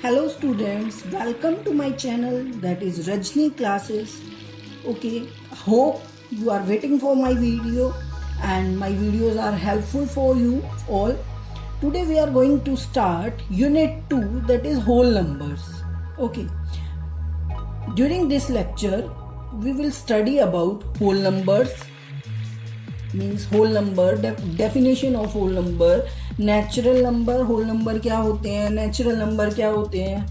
Hello students, welcome to my channel that is Rajni Classes. Okay, hope you are waiting for my video and my videos are helpful for you all. Today we are going to start unit 2, that is whole numbers. Okay, during this lecture we will study about whole numbers, means whole number, definition of whole number, natural number, whole number क्या होते हैं, natural number क्या होते हैं,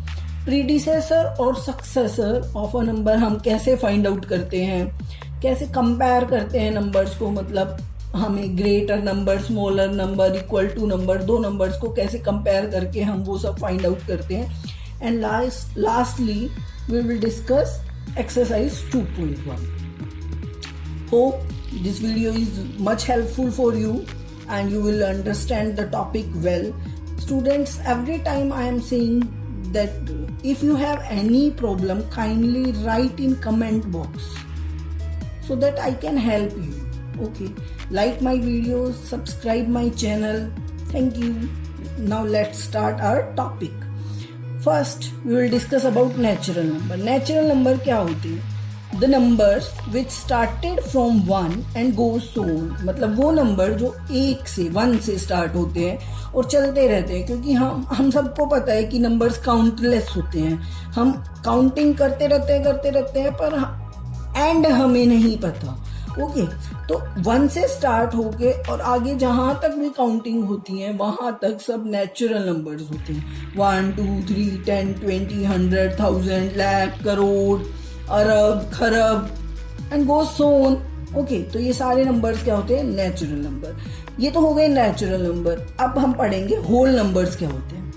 predecessor और successor of a number हम कैसे find out करते हैं, कैसे कंपेयर करते हैं नंबर्स को, मतलब हमें greater number, smaller number, equal to number, दो नंबर्स को कैसे कंपेयर करके हम वो सब फाइंड आउट करते हैं. And lastly we will discuss exercise 2.1. Hope this video is much helpful for you and you will understand the topic well. Students, every time I am saying that if you have any problem, kindly write in comment box so that I can help you. Okay, like my videos, subscribe my channel. Thank you. Now let's start our topic. First we will discuss about natural number. Natural number क्या होती है? The numbers which started from 1 and goes on, मतलब वो number जो 1 से start होते हैं और चलते रहते हैं, क्योंकि हम सबको पता है कि नंबर्स काउंटलेस होते हैं, हम काउंटिंग करते रहते हैं पर एंड हमें नहीं पता. ओके, तो 1 से स्टार्ट होके और आगे जहाँ तक भी काउंटिंग होती है वहाँ तक सब नेचुरल नंबर्स होते हैं. 1 2 3 10 20 100 1000 लाख करोड़ अरब खरब and goes so on. Okay, तो ये सारे नंबर्स क्या होते हैं? Natural number. ये तो हो गए नेचुरल नंबर. अब हम पढ़ेंगे होल नंबर्स क्या होते हैं.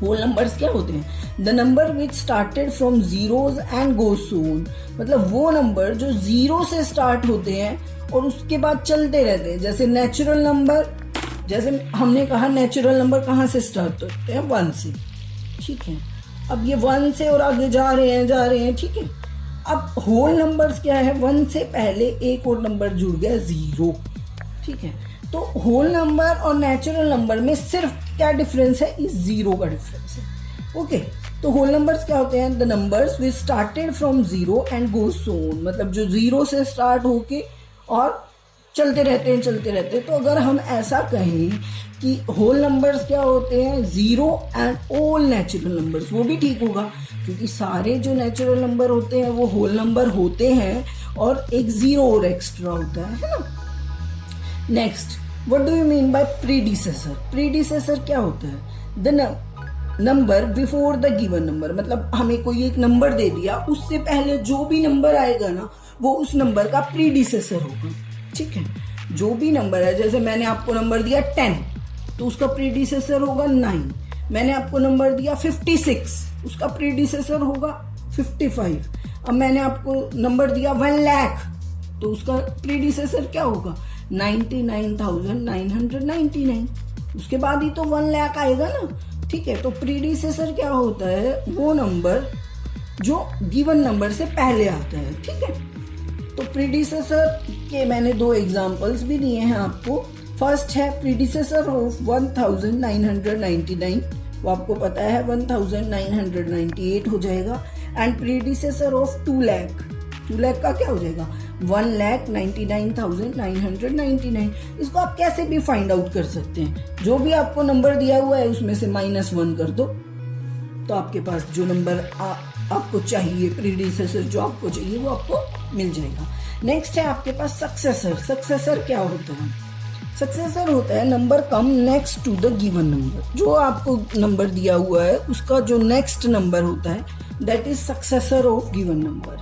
होल नंबर्स क्या होते हैं? The number which started from zeros and goes so on, मतलब वो नंबर जो जीरो से स्टार्ट होते हैं और उसके बाद चलते रहते हैं. जैसे नेचुरल नंबर, जैसे हमने कहा नेचुरल नंबर कहाँ से स्टार्ट होते हैं? 1 से. ठीक है, अब ये 1 से और आगे जा रहे हैं. ठीक है, अब होल नंबर्स क्या है? 1 से पहले एक और नंबर जुड़ गया, 0. ठीक है, तो होल नंबर और नेचुरल नंबर में सिर्फ क्या डिफरेंस है? इस 0 का डिफरेंस है. ओके, तो होल नंबर्स क्या होते हैं? The numbers which started from 0 and goes so on, मतलब जो 0 से स्टार्ट होके और चलते रहते हैं. तो अगर हम ऐसा कहें कि होल नंबर्स क्या होते हैं? 0 एंड ऑल नेचुरल नंबर्स, वो भी ठीक होगा क्योंकि सारे जो नेचुरल नंबर होते हैं वो होल नंबर होते हैं और एक 0 और एक्स्ट्रा होता है ना. Next, what do you mean by predecessor? Predecessor क्या होता है? The number before the given number, मतलब हमें कोई एक नंबर दे दिया, उससे पहले जो भी नंबर आएगा ना वो उस नंबर का प्रीडिसेसर होगा. ठीक है, जो भी नंबर है, जैसे मैंने आपको नंबर दिया 10 तो उसका प्रीडिसेसर होगा 9. मैंने आपको नंबर दिया 56, उसका प्रीडिसेसर होगा 55. अब मैंने आपको नंबर दिया 1 लाख तो उसका प्रीडिसेसर क्या होगा? 99,999. उसके बाद ही तो 1 लाख आएगा ना. ठीक है, तो प्रीडिसेसर क्या होता है? वो नंबर जो गिवन नंबर से पहले आता है. ठीक है, तो प्रीडिसेसर के मैंने 2 एग्जांपल्स भी दिए हैं आपको. फर्स्ट है प्रीडिसेसर ऑफ 1999, वो आपको पता है 1998 हो जाएगा. एंड प्रीडिसेसर ऑफ 2 लाख का क्या हो जाएगा? 1,99,999. इसको आप कैसे भी फाइंड आउट कर सकते हैं. जो भी आपको नंबर दिया हुआ है उसमें से -1 कर दो तो आपके पास जो नंबर आपको चाहिए, प्रीडिसेसर जो आपको चाहिए वो आपको मिल जाएगा. नेक्स्ट है आपके पास सक्सेसर. सक्सेसर क्या होता है? सक्सेसर होता है number come next to the given number. जो आपको नंबर दिया हुआ है उसका जो नेक्स्ट नंबर होता है that is successor of given number.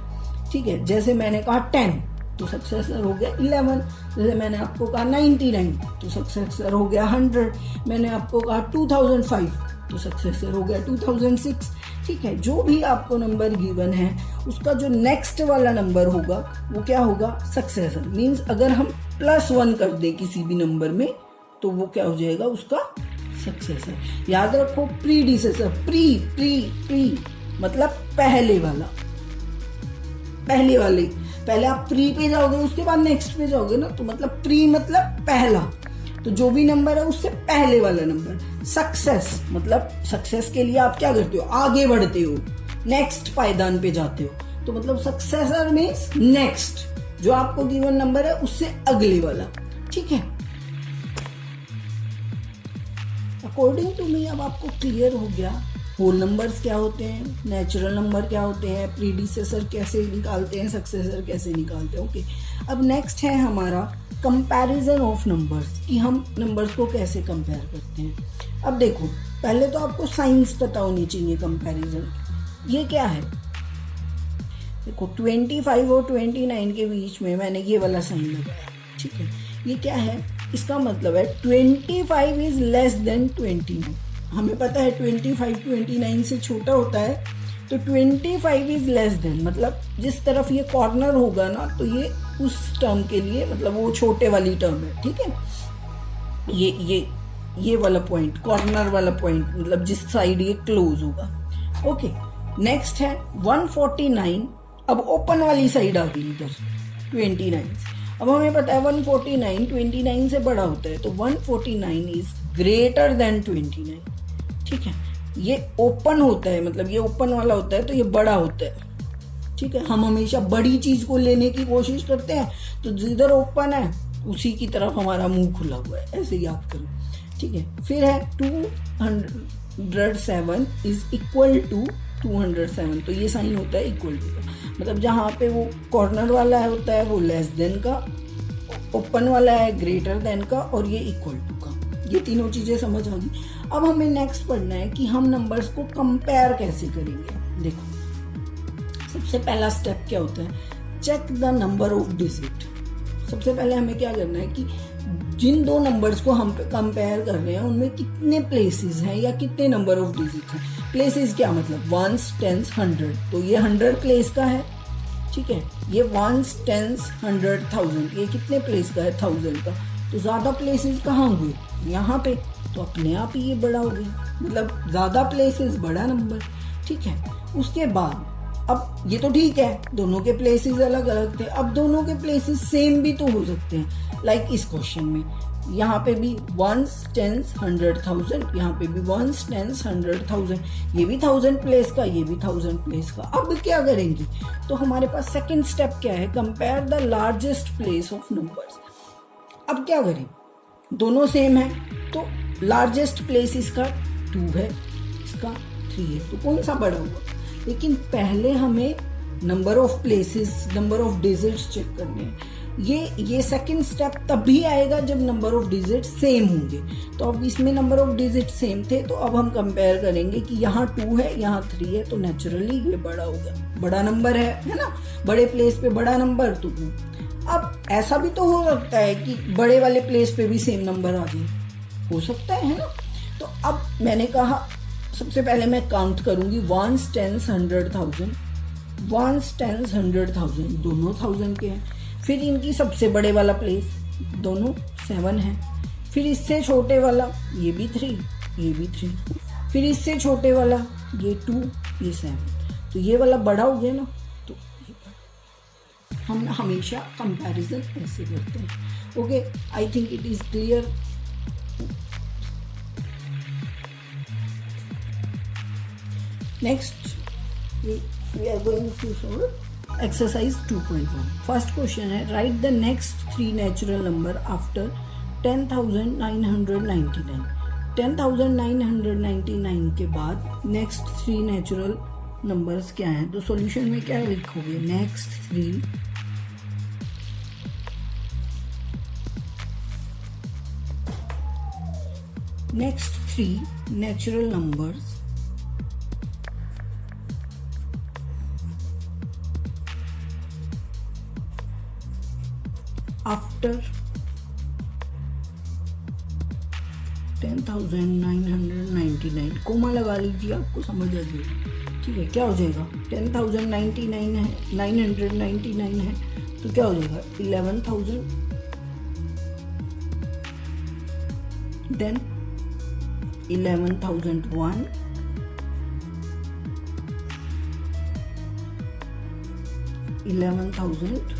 ठीक है, जैसे मैंने कहा 10 तो सक्सेसर हो गया 11. जैसे मैंने आपको कहा 99 तो सक्सेसर हो गया 100. मैंने आपको कहा 2005 तो सक्सेसर हो गया 2006. ठीक है, जो भी आपको नंबर गिवन है उसका जो नेक्स्ट वाला नंबर होगा वो क्या होगा? सक्सेसर. मींस अगर हम +1 कर दें किसी भी नंबर में तो वो क्या हो जाएगा? उसका सक्सेसर. याद रखो, प्रीडिसेसर, प्री मतलब पहले वाला, पहले आप प्री पे जाओगे उसके बाद नेक्स्ट पे जाओगे ना, तो मतलब प्री मतलब पहला. तो जो भी नंबर है उससे पहले वाला नंबर। सक्सेस मतलब सक्सेस के लिए आप क्या करते हो, आगे बढ़ते हो, नेक्स्ट पायदान पे जाते हो। तो मतलब सक्सेसर मीन्स नेक्स्ट, जो आपको गिवन नंबर है उससे अगले वाला। ठीक है, अकॉर्डिंग टू मी अब आपको क्लियर हो गया होल नंबर्स क्या होते हैं, नेचुरल नंबर क्या होते हैं, प्रीडिसेसर कैसे निकालते हैं, सक्सेसर कैसे निकालते हैं। ओके, अब नेक्स्ट है हमारा कंपैरिजन ऑफ नंबर्स, कि हम नंबर्स को कैसे कंपेयर करते हैं। अब देखो, पहले तो आपको साइंस पता होनी चाहिए कंपैरिजन। ये क्या है, देखो 25 और 29 के बीच में मैंने ये वाला साइन लगाया। ठीक है, ये क्या है, इसका मतलब है 25 इज लेस देन 29। हमें पता है 25 29 से छोटा होता है, तो 25 इज लेस देन मतलब जिस तरफ ये कॉर्नर होगा ना, तो ये उस टर्म के लिए मतलब वो छोटे वाली टर्म है। ठीक है, ये वाला पॉइंट, कॉर्नर वाला पॉइंट, मतलब जिस साइड ये क्लोज होगा। ओके, नेक्स्ट है 149। अब ओपन वाली साइड आ गई इधर 29। अब हमें पता है 149 29 से बड़ा होता है, तो 149 इज ग्रेटर देन 29। ठीक है, ये ओपन होता है, मतलब ये ओपन वाला होता है तो ये बड़ा होता है। ठीक है, हम हमेशा बड़ी चीज को लेने की कोशिश करते हैं, तो जिधर ओपन है उसी की तरफ हमारा मुंह खुला हुआ है, ऐसे याद करो। ठीक है, फिर है 207 इज इक्वल टू 207, तो ये साइन होता है इक्वल टू का, मतलब जहाँ पे वो कॉर्नर वाला होता है वो लेस देन का, ओपन वाला है ग्रेटर देन का, और ये इक्वल टू का। ये तीनों चीजें समझ आ गई। अब हमें नेक्स्ट पढ़ना है कि हम नंबर्स को कंपेयर कैसे करेंगे। देखो, सबसे पहला स्टेप क्या होता है, check the number of digit. सबसे पहले हमें क्या करना है कि जिन दो नंबर्स को हम कंपेयर कर रहे हैं उनमें कितने प्लेसेस हैं या कितने नंबर ऑफ डिजिट हैं। प्लेसेस क्या मतलब, वंस, टेंस, 100, तो ये 100 प्लेस का है। ठीक है, ये वंस, टेंस, 100, 1000, ये कितने प्लेस का है, 1000 का। तो ज्यादा प्लेसेस कहाँ हुए, यहाँ पे, तो अपने आप ही ये बड़ा हो गया, मतलब ज्यादा प्लेसेस बड़ा नंबर। ठीक है, उसके बाद अब ये तो ठीक है, दोनों के प्लेसेस अलग अलग थे, अब दोनों के प्लेसेस सेम भी तो हो सकते हैं। लाइक इस क्वेश्चन में यहाँ पे भी वंस, टेंस, 100, 1000, यहाँ पे भी वंस, टेंस, 100, 1000, ये भी 1000 प्लेस का, ये भी 1000 प्लेस का। अब क्या करेंगे, तो हमारे पास सेकंड स्टेप क्या है, compare the largest place of numbers. अब क्या करें, दोनों सेम है, तो लार्जेस्ट प्लेस इसका 2 है, इसका 3 है, तो कौन सा बड़ा होगा। लेकिन पहले हमें number of places, number of digits check करने हैं। ये सेकंड स्टेप तब भी आएगा जब नंबर ऑफ डिजिट सेम होंगे। तो अब इसमें नंबर ऑफ डिजिट सेम थे, तो अब हम कंपेयर करेंगे कि यहाँ 2 है, यहाँ 3 है, तो नेचुरली ये बड़ा होगा, बड़ा नंबर है ना, बड़े प्लेस पे बड़ा नंबर, तो 2। अब ऐसा भी तो हो सकता है कि बड़े वाले प्लेस पे भी सेम नंबर आ जाए, हो सकता है ना। तो अब मैंने कहा सबसे पहले मैं काउंट करूंगी, वंस, टेंस, 100, 1000, वंस, टेंस, 100, 1000, दोनों 1000 के हैं। फिर इनकी सबसे बड़े वाला प्लेस, दोनों 7 है। फिर इससे छोटे वाला, ये भी 3, ये भी 3। फिर इससे छोटे वाला, ये 2, ये 7, तो ये वाला बड़ा हो गया ना, तो ये बड़ा। हम हमेशा कंपैरिजन ऐसे करते हैं। Okay, I think it is clear. Next, we are going to solve exercise 2.1. First question है, write the next 3 natural number after 10,999. 10,999 के बाद next 3 natural numbers क्या हैं, तो solution में क्या लिखोगे, next 3 natural numbers after 10,999, comma लगा लीजिए, आपको समझ आ जाएगा। ठीक है, क्या हो जाएगा, 10,099 है, 999 है, तो क्या हो जाएगा 11,000, देन 11,001, 11,000,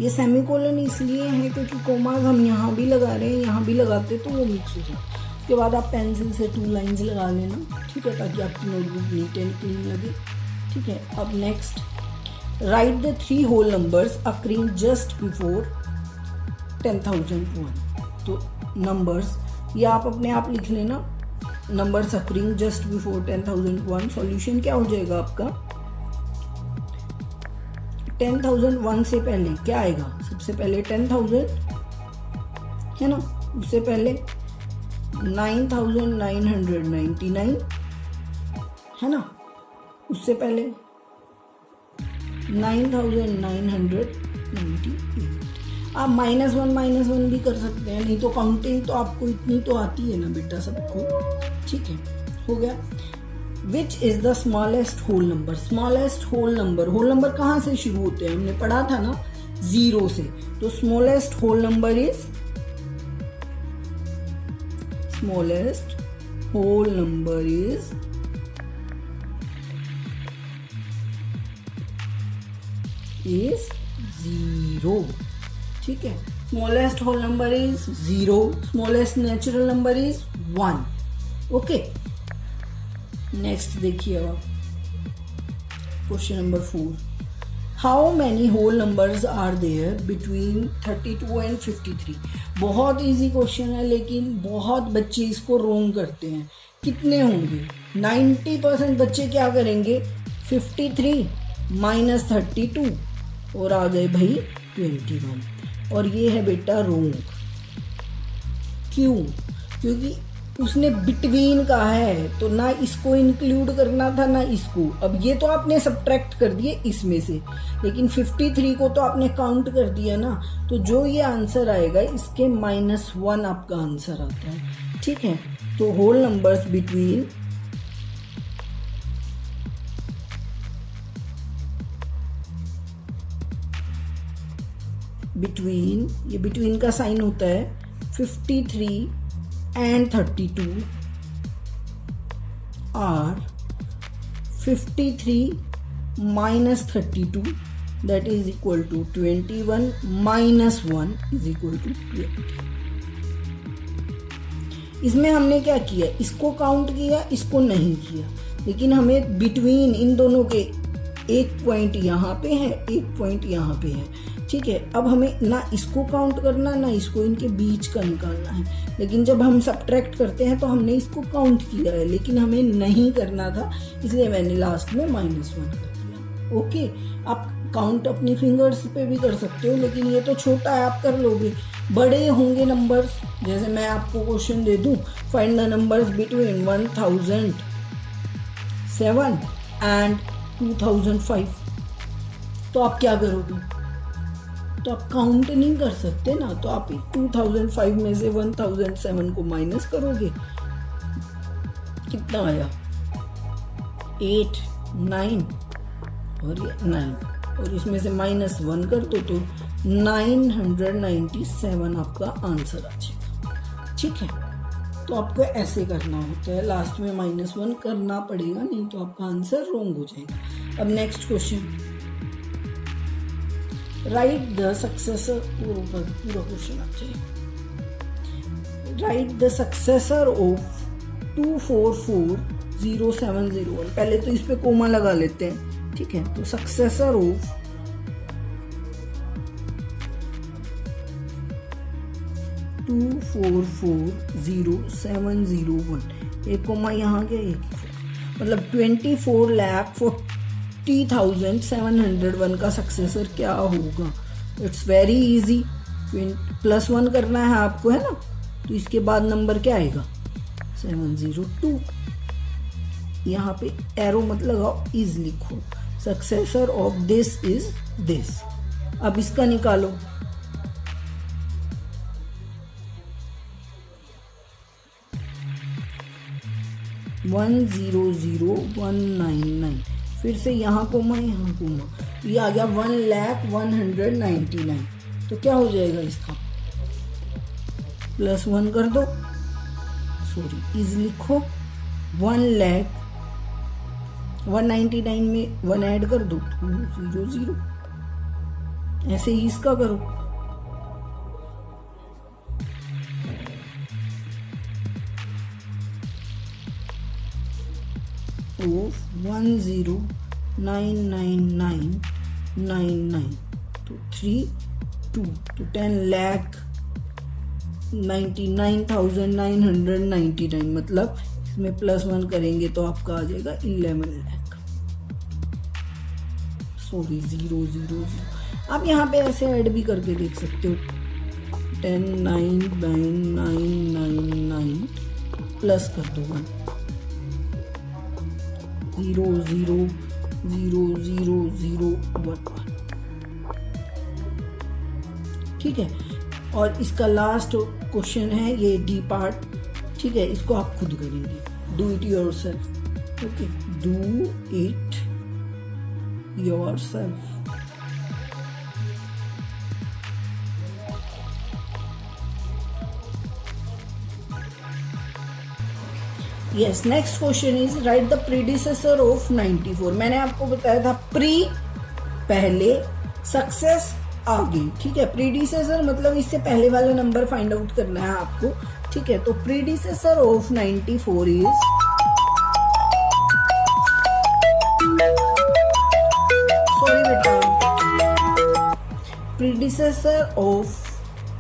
ये सेमीकोलन इसलिए है क्योंकि कोमास हम यहाँ भी लगा रहे हैं, यहाँ भी लगाते तो वो मिक्स हो जाए। उसके बाद आप पेंसिल से 2 लाइंस लगा लेना, ठीक है, ताकि आपकी नोटबुक नीट एंड क्लीन लगे, ठीक है। अब next, write the 3 whole numbers occurring just before 10,001। तो नंबर्स ये आप अपने आप लिख लेना, numbers occurring just before 10,001। Solution क्या हो जाएगा आपका, 10,001 से पहले क्या आएगा, सबसे पहले 10,000 है ना, उससे पहले 9,999 है ना, उससे पहले 9,998। आप -1 भी कर सकते हैं, नहीं तो काउंटिंग तो आपको इतनी तो आती है ना बेटा सबको, ठीक है, हो गया। Which is the smallest whole number, smallest whole number कहाँ से शुरू होते हैं, हमने पढ़ा था ना 0 से, तो smallest whole number is is 0, ठीक है। Smallest whole number is 0, smallest natural number is 1, okay. Next देखिए अब question number 4, how many whole numbers are there between 32 and 53। बहुत इजी क्वेश्चन है लेकिन बहुत बच्चे इसको रोंग करते हैं। कितने होंगे, 90% बच्चे क्या करेंगे, 53 - 32 और आ गए भाई 21, और ये है बेटा रोंग। क्यों, क्योंकि उसने बिटवीन कहा है, तो ना इसको इंक्लूड करना था ना इसको। अब ये तो आपने सब्ट्रैक्ट कर दिए इसमें से, लेकिन 53 को तो आपने काउंट कर दिया ना, तो जो ये आंसर आएगा इसके -1 आपका आंसर आता है, ठीक है। तो होल नंबर्स बिटवीन ये बिटवीन का साइन होता है 53 and 32 are 53 - 32 that is equal to 21 - 1 is equal to 20। इसमें हमने क्या किया, इसको काउंट किया, इसको नहीं किया, लेकिन हमें बिटवीन इन दोनों के एक पॉइंट यहाँ पे है, एक पॉइंट यहाँ पे है, ठीक है। अब हमें ना इसको काउंट करना ना इसको, इनके बीच का निकालना है। लेकिन जब हम सब्ट्रैक्ट करते हैं तो हमने इसको काउंट किया है, लेकिन हमें नहीं करना था, इसलिए मैंने लास्ट में -1 कर दिया, ओके। आप काउंट अपनी फिंगर्स पे भी कर सकते हो, लेकिन ये तो छोटा है, आप कर लोगे। बड़े होंगे नंबर्स, जैसे मैं आपको क्वेश्चन दे दूं, find the numbers between 1007 and 2005, तो आप क्या करोगे, तो आप काउंट नहीं कर सकते ना, तो आप 2005 में से 1007 को माइनस करोगे, कितना आया 8 9 और ये 9, और इसमें से -1 कर दो तो 997 आपका आंसर आ जाएगा, ठीक है। तो आपको ऐसे करना होता है, लास्ट में -1 करना पड़ेगा, नहीं तो आपका आंसर रॉन्ग हो जाएगा। अब next question, right the successor, पूरा क्वेश्चन आ जाएगा, राइट द सक्सेसर ऑफ 2440701। पहले तो इस पे कोमा लगा लेते हैं, ठीक है। तो सक्सेसर ऑफ 2440701, एक कोमा यहाँ गया, एक मतलब 24,40,701 का सक्सेसर क्या होगा। इट्स वेरी इजी, +1 करना है आपको, है ना, तो इसके बाद नंबर क्या आएगा 702। यहाँ पे एरो मत लगाओ, इज लिखो, successor of this is this. अब इसका निकालो, 100,199, फिर से यहाँ कोमा यहाँ कोमा, ये आ गया 1,199। तो क्या हो जाएगा इसका, +1 कर दो, सॉरी इज लिखो, 1,199 में 1 ऐड कर दो, 200, ऐसे ही इसका करो। ऑफ 10,999,99 तो 3 2 तो 10,99,999 मतलब इसमें +1 करेंगे तो आपका आ जाएगा 11 लाख। सॉरी 0 0 0। आप यहाँ पे ऐसे ऐड भी करके देख सकते हो 10,99,999 प्लस कर दो 1 0 0 0 0 0 1 1। ठीक है, और इसका लास्ट क्वेश्चन है ये डी पार्ट। ठीक है, इसको आप खुद करेंगे। Do it yourself. Okay, do it yourself. Yes, next question is right the predecessor of 94। मैंने आपको बताया था प्री पहले, सक्सेस आगे। ठीक है, प्रीडिसेसर मतलब इससे पहले वाला नंबर फाइंड आउट करना है आपको। ठीक है, तो predecessor of 94 is predecessor of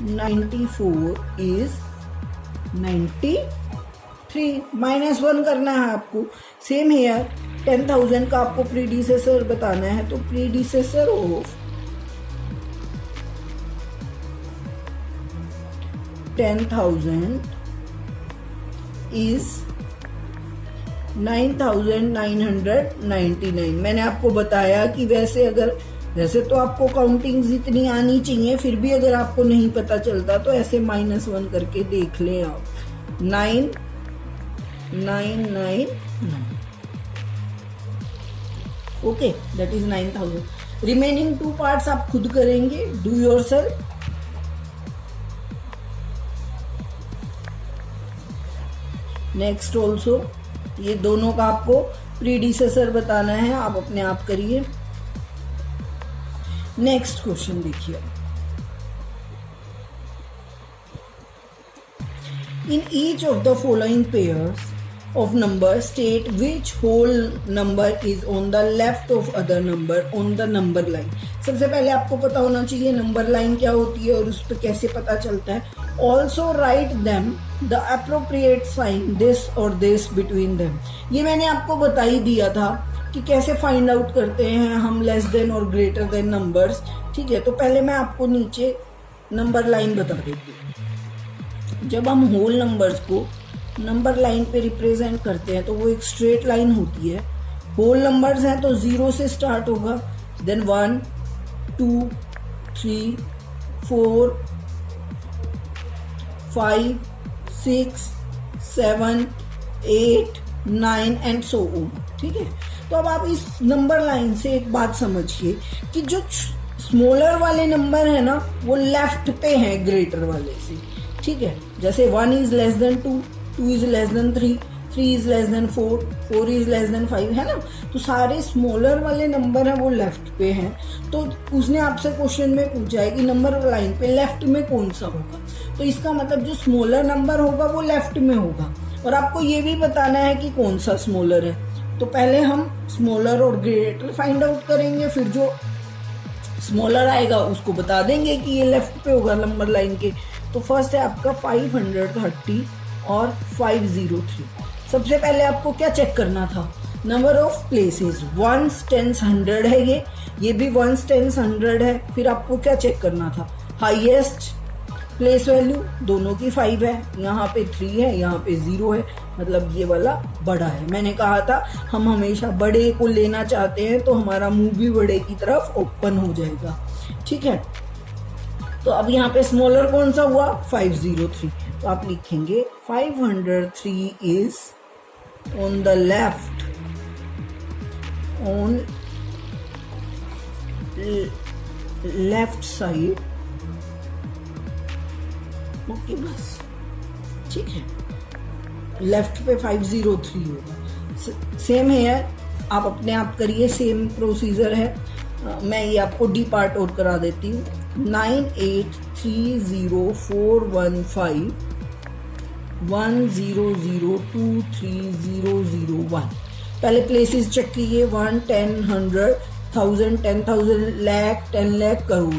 94 is 93। -1 करना है आपको। सेम हेयर 10,000 का आपको प्रीडिसेसर बताना है, तो प्रीडिसेसर ऑफ 10,000 इज 9,999। मैंने आपको बताया कि वैसे तो आपको काउंटिंग्स इतनी आनी चाहिए, फिर भी अगर आपको नहीं पता चलता तो ऐसे -1 करके देख लें आप। 9,999 okay, that is 9,000। Remaining 2 parts आप खुद करेंगे। Do yourself. नेक्स्ट ऑल्सो ये दोनों का आपको प्रीडिसेसर बताना है, आप अपने आप करिए। नेक्स्ट क्वेश्चन देखिए। In each of the following pairs of number state which whole number is on the left of other number on the number line। सबसे पहले आपको पता होना चाहिए नंबर लाइन क्या होती है और उस पर कैसे पता चलता है। Also write them the appropriate sign this or this between them। ये मैंने आपको बता ही दिया था कि कैसे फाइंड आउट करते हैं हम लेस देन और ग्रेटर देन नंबर्स। ठीक है, तो पहले मैं आपको नीचे नंबर लाइन बता देती हूँ। जब हम होल नंबर्स को नंबर लाइन पे रिप्रेजेंट करते हैं तो वो एक स्ट्रेट लाइन होती है। होल नंबर्स हैं तो 0 से स्टार्ट होगा, देन 1 2 3 4 5 6 7 8 9 एंड सो ऑन। ठीक है, तो अब आप इस नंबर लाइन से एक बात समझिए कि जो स्मॉलर वाले नंबर है ना वो लेफ्ट पे हैं ग्रेटर वाले से। ठीक है, जैसे 1 is less than 2, 2 is less than 3, 3 is less than 4, 4 is less than 5, है ना। तो सारे स्मॉलर वाले नंबर हैं वो लेफ्ट पे हैं। तो उसने आपसे क्वेश्चन में पूछा है कि नंबर लाइन पे लेफ्ट में कौन सा होगा, तो इसका मतलब जो स्मॉलर नंबर होगा वो लेफ्ट में होगा। और आपको ये भी बताना है कि कौन सा स्मॉलर है। तो पहले हम स्मॉलर और ग्रेटर फाइंड आउट करेंगे, फिर जो स्मॉलर आएगा उसको बता देंगे कि ये लेफ्ट पे होगा नंबर लाइन के। तो फर्स्ट है आपका 530 और 503। सबसे पहले आपको क्या चेक करना था, number of places. 1s 10s 100 है, ये भी 1s 10s 100 है। फिर आपको क्या चेक करना था, हाईएस्ट प्लेस वैल्यू, दोनों की 5 है, यहाँ पे 3 है, यहाँ पे 0 है, मतलब ये वाला बड़ा है। मैंने कहा था हम हमेशा बड़े को लेना चाहते हैं तो हमारा मुंह भी बड़े की तरफ ओपन हो जाएगा। ठीक है, तो अब यहाँ पे स्मॉलर कौन सा हुआ, 503। तो आप लिखेंगे 503 is on the left, on left side. Okay, बस ठीक है, लेफ्ट पे 503 होगा। सेम है, आप अपने आप करिए, सेम प्रोसीजर है। मैं ये आपको डी पार्ट और करा देती हूँ। 9830415100230001। पहले प्लेसेस चेक कीजिए, 1, 10, 100, 1000, 10,000, लाख, 10 लाख, करोड़,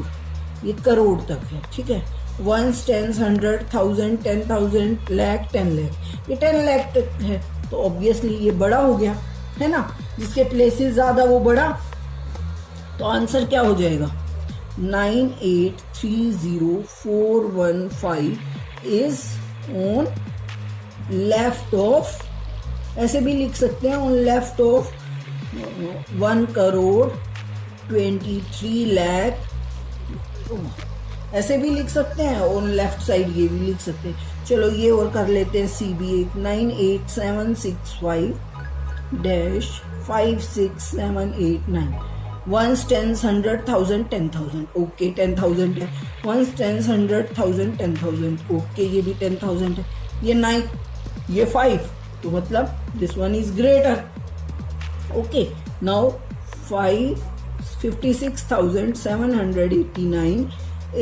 ये करोड़ तक है, ठीक है। 1, 10, 100, 1000, 10,000, लाख, 10 लाख, ये 10 लाख तक है, तो ऑब्वियसली ये बड़ा हो गया, है ना। जिसके प्लेसेस ज्यादा वो बड़ा, तो आंसर क्या हो जाएगा? 98304115 इज ऑन लेफ्ट ऑफ, ऐसे भी लिख सकते हैं, ऑन लेफ्ट ऑफ 1,23 लाख, ऐसे भी लिख सकते हैं, ऑन लेफ्ट साइड ये भी लिख सकते हैं। चलो ये और कर लेते हैं CB 98,765-56789। 1, 10, 100, 1000, 10,000, ओके 10,000 है। 1, 10, 100, 1000, 10,000, ओके ये भी 10,000 है। ये 9, ये 5, तो मतलब this one is greater, okay. Now 56,789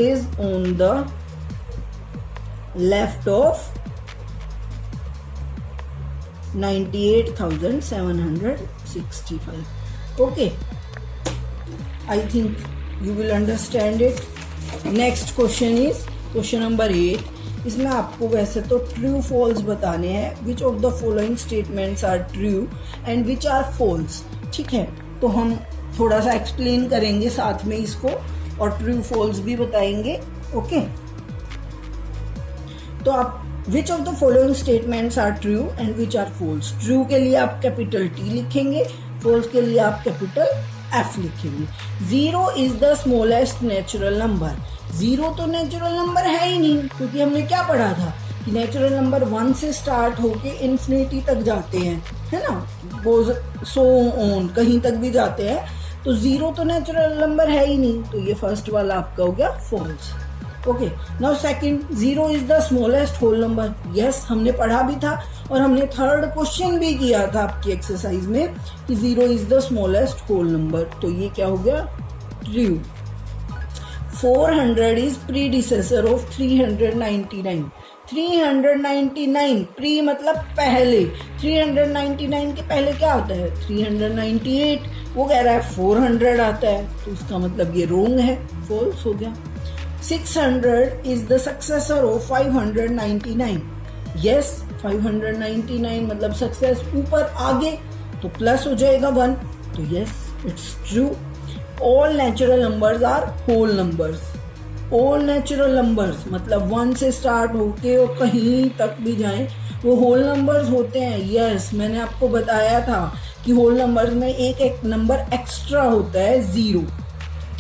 is on the left of 98,765. Okay, I think you will understand it. Next question is question number 8. इसमें आपको वैसे तो ट्रू फॉल्स बताने हैं, which of the following statements are true and which are false, ठीक है। तो हम थोड़ा सा एक्सप्लेन करेंगे साथ में इसको, और ट्रू फॉल्स भी बताएंगे, ओके। तो आप which of the following statements are true and which are false. True के लिए आप कैपिटल T लिखेंगे, फॉल्स के लिए आप कैपिटल F लिखेंगे। 0 is the smallest natural number. 0 तो नेचुरल नंबर है ही नहीं, क्योंकि हमने क्या पढ़ा था कि नेचुरल नंबर 1 से स्टार्ट होके इन्फिनिटी तक जाते हैं, है ना, वो सो ऑन कहीं तक भी जाते हैं, तो 0 तो नेचुरल नंबर है ही नहीं, तो ये फर्स्ट वाला आपका हो गया false, okay. Now second, 0 is the smallest whole number. Yes, हमने पढ़ा भी था और हमने थर्ड क्वेश्चन भी किया था आपकी एक्सरसाइज में कि 0 is the smallest whole number, तो ये क्या हो गया? True. 400 is predecessor of 399। 399 pre मतलब पहले, 399 के पहले क्या आता है? 398। वो कह रहा है 400 आता है, तो इसका मतलब ये रोंग है, फॉल्स हो गया। 600 is the successor of 599। Yes, 599 मतलब सक्सेस ऊपर आगे, तो प्लस हो जाएगा 1, तो yes it's true. All natural numbers are whole numbers. All natural numbers मतलब 1 से स्टार्ट होके और कहीं तक भी जाएं वो होल नंबर्स होते हैं। यस, मैंने आपको बताया था कि होल नंबर्स में एक नंबर एक्स्ट्रा होता है, 0,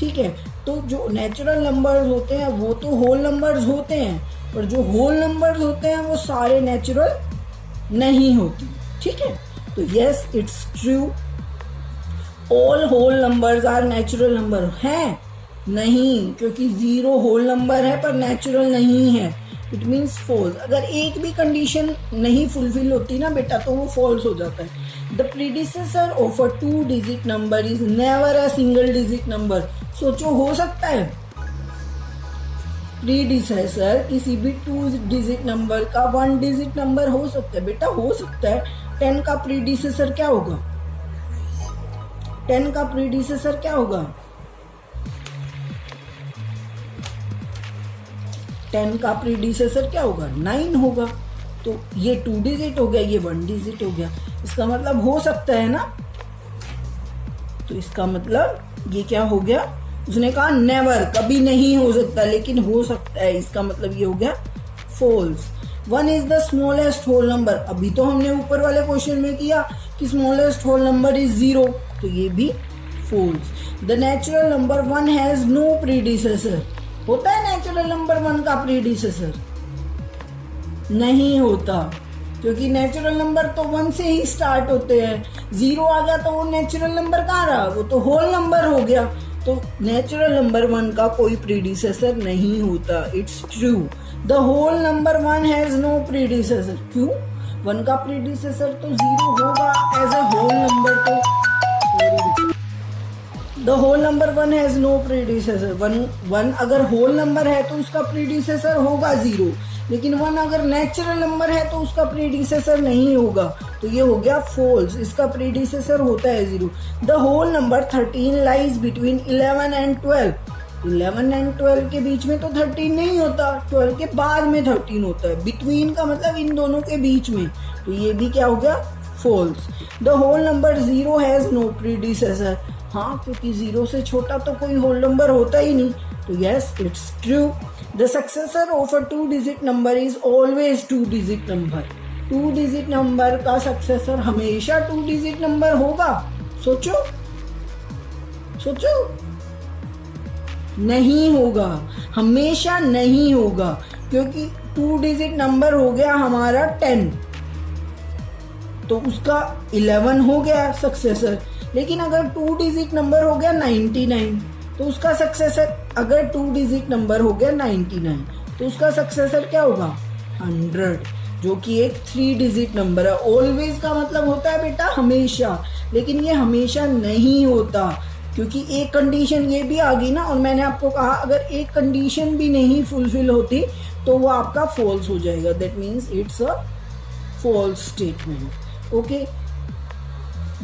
ठीक है। तो जो नेचुरल नंबर्स होते हैं वो तो होल नंबर्स होते हैं, पर जो होल नंबर्स होते हैं वो सारे नेचुरल नहीं होते, ठीक है। तो yes it's true. All whole numbers are natural number हैं? नहीं, क्योंकि 0 होल नंबर है पर नेचुरल नहीं है, इट मीन्स फॉल्स। अगर एक भी कंडीशन नहीं फुलफिल होती ना बेटा, तो वो फॉल्स हो जाता है। The predecessor of a 2 digit number is never a single digit number. सोचो, हो सकता है प्रीडिसेसर किसी भी 2 डिजिट नंबर का 1 डिजिट नंबर हो सकता है? बेटा हो सकता है। 10 का प्रीडिसेसर क्या होगा? 10 का प्रीडिसेसर क्या होगा? 10 का प्रीडिसेसर क्या होगा? 9 होगा। तो ये 2 डिजिट हो गया, ये 1 डिजिट हो गया। इसका मतलब हो सकता है ना, तो इसका मतलब ये क्या हो गया? उसने कहा नेवर, कभी नहीं हो सकता, लेकिन हो सकता है, इसका मतलब ये हो गया false. 1 is the smallest whole number. अभी तो हमने ऊपर वाले क्वेश्चन में किया कि स्मॉलेस्ट होल नंबर इज 0, तो ये भी false. The natural number 1 has no predecessor. होता है नेचुरल नंबर 1 का प्रीडिसेसर? नहीं होता, क्योंकि नेचुरल नंबर तो 1 से ही स्टार्ट होते हैं। 0 आ गया तो वो नेचुरल नंबर कहाँ रहा? वो तो होल नंबर हो गया। तो नेचुरल नंबर 1 का कोई प्रीडिसेसर नहीं होता। It's true. The whole number 1 has no predecessor. क्यों? 1 का प्रीडिसेसर तो 0 होगा एज अ होल नंबर। तो the whole number 1 has no predecessor. One अगर होल नंबर है तो उसका प्रीडिसेसर होगा 0, लेकिन 1 अगर नेचुरल नंबर है तो उसका प्रीडिसेसर नहीं होगा, तो ये हो गया फॉल्स, इसका प्रीडिसेसर होता है 0। The whole number 13 lies between 11 and 12। 11 and 12 के बीच में तो 13 नहीं होता, 12 के बाद में 13 होता है। बिटवीन का मतलब इन दोनों के बीच में, तो ये भी क्या हो गया, false. The whole number 0 has no predecessor. हाँ, क्योंकि 0 से छोटा तो कोई होल नंबर होता ही नहीं, तो yes it's true. The successor of a 2 digit number is always 2 digit number. 2 digit number का सक्सेसर हमेशा 2 डिजिट नंबर होगा। सोचो सोचो, नहीं होगा, हमेशा नहीं होगा, क्योंकि 2 डिजिट नंबर हो गया हमारा 10, तो उसका 11 हो गया सक्सेसर। लेकिन अगर 2 डिजिट नंबर हो गया 99, तो उसका सक्सेसर, अगर 2 डिजिट नंबर हो गया 99, तो उसका सक्सेसर क्या होगा, 100, जो कि एक 3 डिजिट नंबर है। ऑलवेज का मतलब होता है बेटा हमेशा, लेकिन ये हमेशा नहीं होता, क्योंकि एक कंडीशन ये भी आ गई ना, और मैंने आपको कहा अगर एक कंडीशन भी नहीं फुलफिल होती तो वो आपका फॉल्स हो जाएगा। That means it's a false statement. Okay,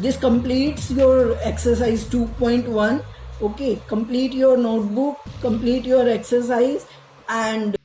this completes your exercise 2.1. okay, complete your notebook, complete your exercise, and